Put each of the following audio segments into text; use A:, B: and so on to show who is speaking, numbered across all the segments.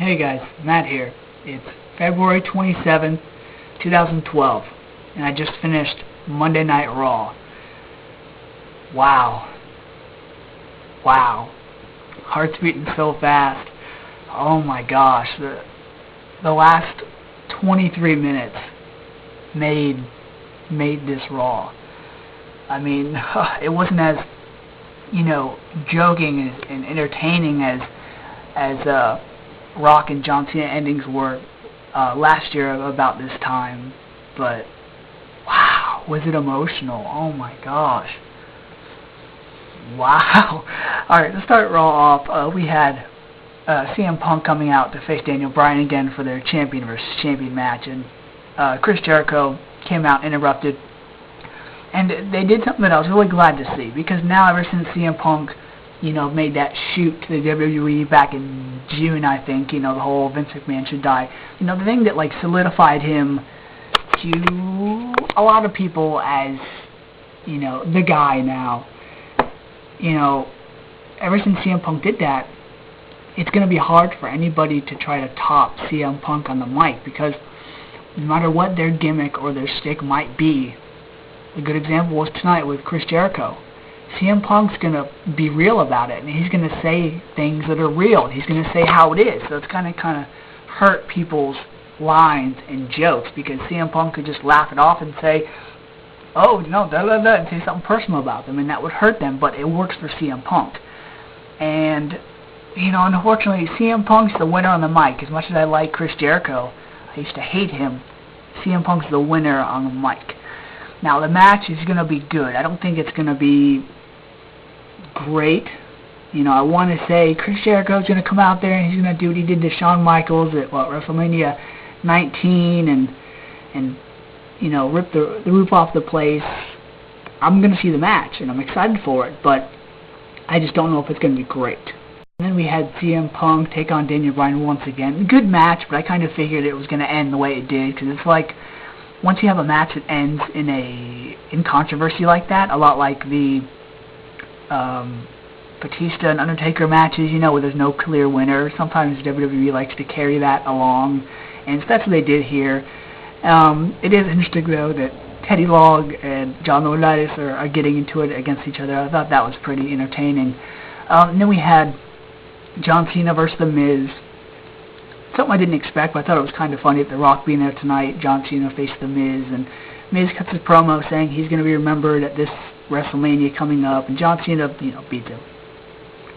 A: Hey guys, Matt here. It's February 27th, 2012, and I just finished Monday Night Raw. Wow. Heart's beating so fast. Oh my gosh. The last 23 minutes made this Raw. I mean, it wasn't as, joking and entertaining as Rock and John Cena endings were last year about this time, but wow, was it emotional? Oh my gosh. Wow. Alright, let's start Raw off. We had CM Punk coming out to face Daniel Bryan again for their champion versus champion match, and Chris Jericho came out, interrupted, and they did something that I was really glad to see, because now ever since CM Punk made that shoot to the WWE back in June, I think, the whole Vince McMahon should die, the thing that solidified him to a lot of people as, the guy now, ever since CM Punk did that, it's going to be hard for anybody to try to top CM Punk on the mic, because no matter what their gimmick or their stick might be, a good example was tonight with Chris Jericho. CM Punk's going to be real about it, and he's going to say things that are real, and he's going to say how it is. So it's kind of hurt people's lines and jokes, because CM Punk could just laugh it off and say, oh, no, and say something personal about them, and that would hurt them, but it works for CM Punk. And, unfortunately, CM Punk's the winner on the mic. As much as I like Chris Jericho, I used to hate him, CM Punk's the winner on the mic. Now, the match is going to be good. I don't think it's going to be great. I want to say Chris Jericho's going to come out there and he's going to do what he did to Shawn Michaels at WrestleMania 19 and rip the roof off the place. I'm going to see the match and I'm excited for it, but I just don't know if it's going to be great. And then we had CM Punk take on Daniel Bryan once again. Good match, but I kind of figured it was going to end the way it did, because it's like once you have a match that ends in controversy like that, a lot like the Batista and Undertaker matches, where there's no clear winner. Sometimes WWE likes to carry that along, and so that's what they did here. It is interesting, though, that Teddy Long and John Laurinaitis are getting into it against each other. I thought that was pretty entertaining. And then we had John Cena versus The Miz. Something I didn't expect, but I thought it was kind of funny, The Rock being there tonight. John Cena faced The Miz, and Miz cuts his promo saying he's going to be remembered at this WrestleMania coming up, and John Cena, beats him.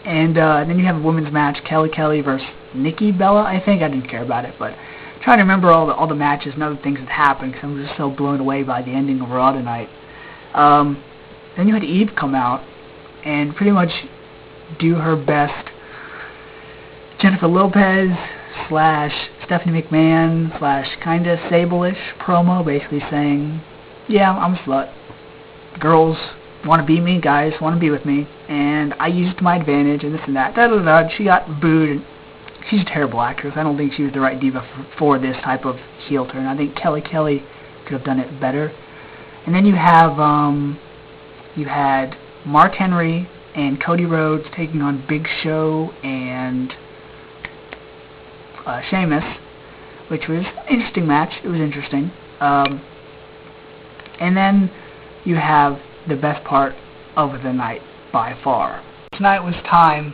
A: And then you have a women's match, Kelly versus Nikki Bella, I think. I didn't care about it, but I'm trying to remember all the matches and other things that happened, because I was just so blown away by the ending of Raw tonight. Then you had Eve come out and pretty much do her best Jennifer Lopez / Stephanie McMahon / kinda Sable-ish promo, basically saying, yeah, I'm a slut. Girls want to be me, guys want to be with me, and I used my advantage, and this and that. She got booed, and she's a terrible actress. I don't think she was the right diva for this type of heel turn. I think Kelly could have done it better. And then you have you had Mark Henry and Cody Rhodes taking on Big Show and Sheamus, which was an interesting match. It was interesting. And then you have the best part of the night by far. Tonight was time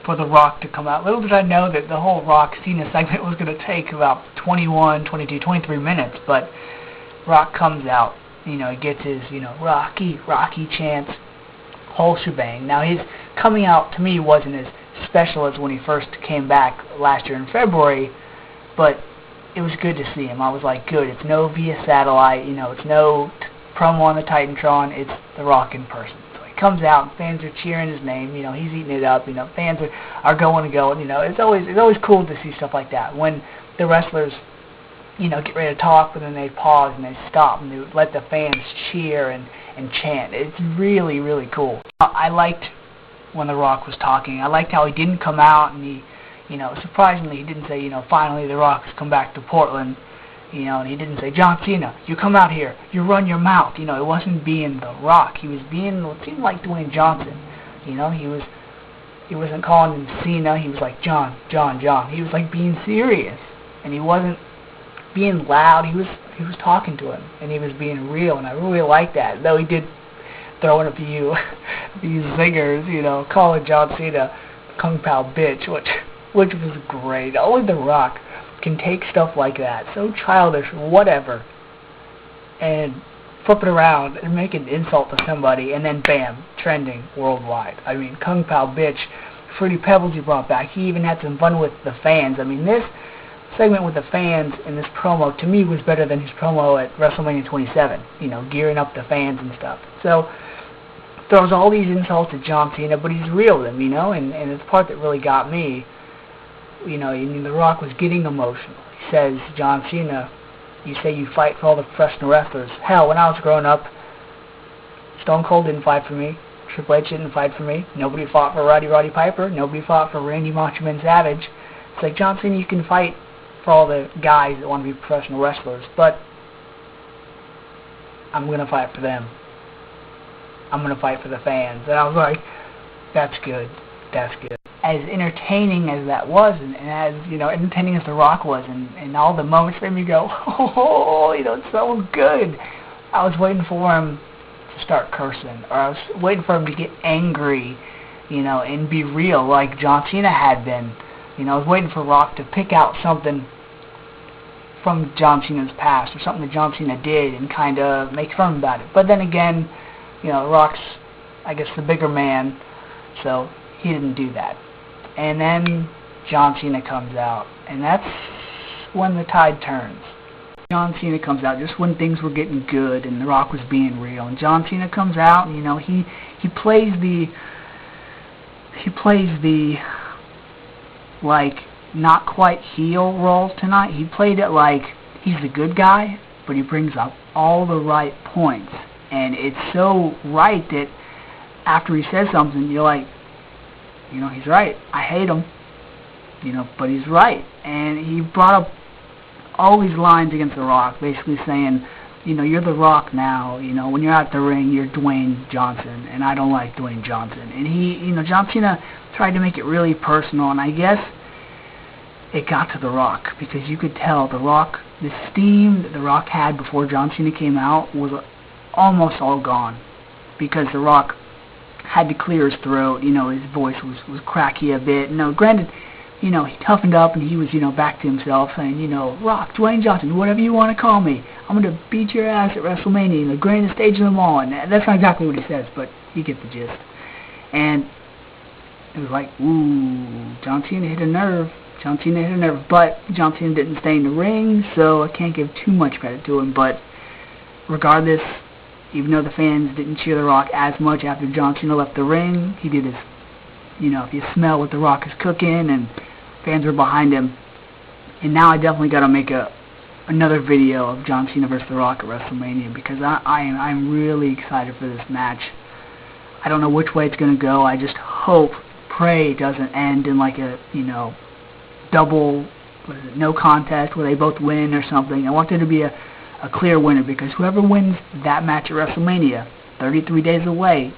A: for The Rock to come out. Little did I know that the whole Rock Cena segment was going to take about 21, 22, 23 minutes, but Rock comes out, he gets his, Rocky chants, whole shebang. Now, his coming out to me wasn't as special as when he first came back last year in February, but it was good to see him. I was like, good, it's no via satellite, it's no promo on the Titantron, it's The Rock in person. So he comes out, and fans are cheering his name, he's eating it up, fans are going to go, and it's always cool to see stuff like that, when the wrestlers, get ready to talk, but then they pause and they stop, and they let the fans cheer and chant. It's really, really cool. I liked when The Rock was talking. I liked how he didn't come out and he, surprisingly, he didn't say, finally The Rock's come back to Portland, and he didn't say, John Cena, you come out here, you run your mouth. It wasn't being The Rock. He was being what seemed like Dwayne Johnson. He was He wasn't calling him Cena. He was like, John, John, John. He was like being serious, and he wasn't being loud. He was talking to him, and he was being real, and I really liked that. Though he did throw in a few these zingers, you know, calling John Cena Kung Pao bitch, which was great. Only The Rock can take stuff like that, so childish, whatever, and flip it around and make an insult to somebody, and then bam, trending worldwide. I mean, Kung Pao bitch, Fruity Pebbles he brought back. He even had some fun with the fans. I mean, this segment with the fans in this promo, to me, was better than his promo at WrestleMania 27, you know, gearing up the fans and stuff. So, throws all these insults at John Cena, but he's real with him, you know, and it's the part that really got me. You know, The Rock was getting emotional. He says, John Cena, you say you fight for all the professional wrestlers. Hell, when I was growing up, Stone Cold didn't fight for me. Triple H didn't fight for me. Nobody fought for Roddy Piper. Nobody fought for Randy Macho Man Savage. It's like, John Cena, you can fight for all the guys that want to be professional wrestlers, but I'm going to fight for them. I'm going to fight for the fans. And I was like, that's good. That's good. As entertaining as that was, and as, you know, entertaining as The Rock was, and all the moments made me go, oh, you know, it's so good. I was waiting for him to start cursing, or I was waiting for him to get angry, you know, and be real like John Cena had been. You know, I was waiting for Rock to pick out something from John Cena's past, or something that John Cena did, and kind of make fun about it. But then again, you know, Rock's, I guess, the bigger man, so he didn't do that. And then John Cena comes out, and that's when the tide turns. John Cena comes out just when things were getting good and The Rock was being real. And John Cena comes out, and, you know, he plays the like not quite heel role tonight. He played it like he's the good guy, but he brings up all the right points. And it's so right that after he says something, you're like, you know, he's right. I hate him, you know, but he's right. And he brought up all these lines against The Rock, basically saying, you know, you're The Rock now. You know, when you're out the ring, you're Dwayne Johnson, and I don't like Dwayne Johnson. And he, you know, John Cena tried to make it really personal, and I guess it got to The Rock, because you could tell The Rock, the steam that The Rock had before John Cena came out was almost all gone, because The Rock had to clear his throat. You know, his voice was cracky a bit. No, granted, you know, he toughened up, and he was, you know, back to himself, saying, you know, Rock, Dwayne Johnson, whatever you want to call me, I'm going to beat your ass at WrestleMania, the grandest stage of them all. And that's not exactly what he says, but you get the gist. And it was like, ooh, John Cena hit a nerve. John Cena hit a nerve, but John Cena didn't stay in the ring, so I can't give too much credit to him. But regardless, even though the fans didn't cheer The Rock as much after John Cena left the ring, he did his, you know, if you smell what The Rock is cooking, and fans were behind him. And now I definitely got to make another video of John Cena versus The Rock at WrestleMania, because I'm really excited for this match. I don't know which way it's going to go. I just hope, pray it doesn't end in like a, you know, double, no contest where they both win or something. I want there to be a clear winner, because whoever wins that match at WrestleMania, 33 days away,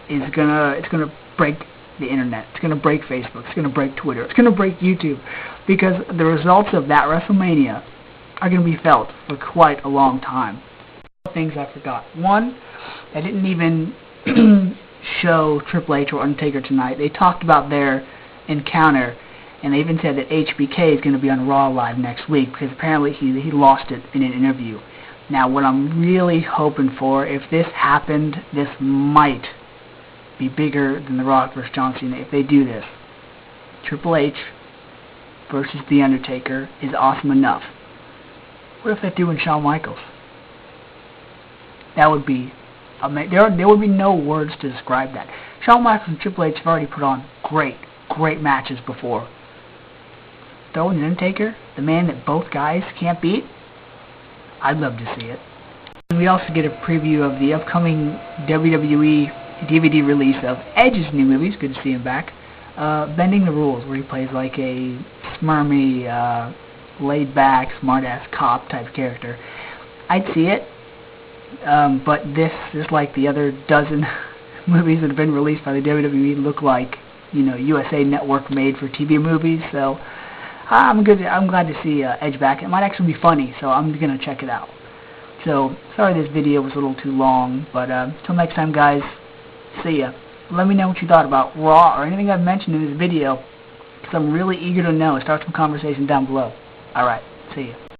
A: it's gonna break the internet. It's gonna break Facebook. It's gonna break Twitter. It's gonna break YouTube, because the results of that WrestleMania are gonna be felt for quite a long time. Things I forgot. One, I didn't even show Triple H or Undertaker tonight. They talked about their encounter, and they even said that HBK is going to be on Raw Live next week, because apparently he lost it in an interview. Now, what I'm really hoping for, if this happened, this might be bigger than The Rock versus John Cena if they do this. Triple H versus The Undertaker is awesome enough. What if they do in Shawn Michaels? That would be amazing. There would be no words to describe that. Shawn Michaels and Triple H have already put on great matches before. Throw in The Undertaker, the man that both guys can't beat, I'd love to see it. And we also get a preview of the upcoming WWE DVD release of Edge's new movie. It's good to see him back. Bending the Rules, where he plays like a smarmy, laid-back, smart-ass cop type character. I'd see it, but this, just like the other dozen movies that have been released by the WWE, look like USA Network made for TV movies. So I'm glad to see Edge back. It might actually be funny, so I'm gonna check it out. So sorry this video was a little too long, but till next time, guys. See ya. Let me know what you thought about Raw or anything I've mentioned in this video, because I'm really eager to know. Start some conversation down below. Alright, see ya.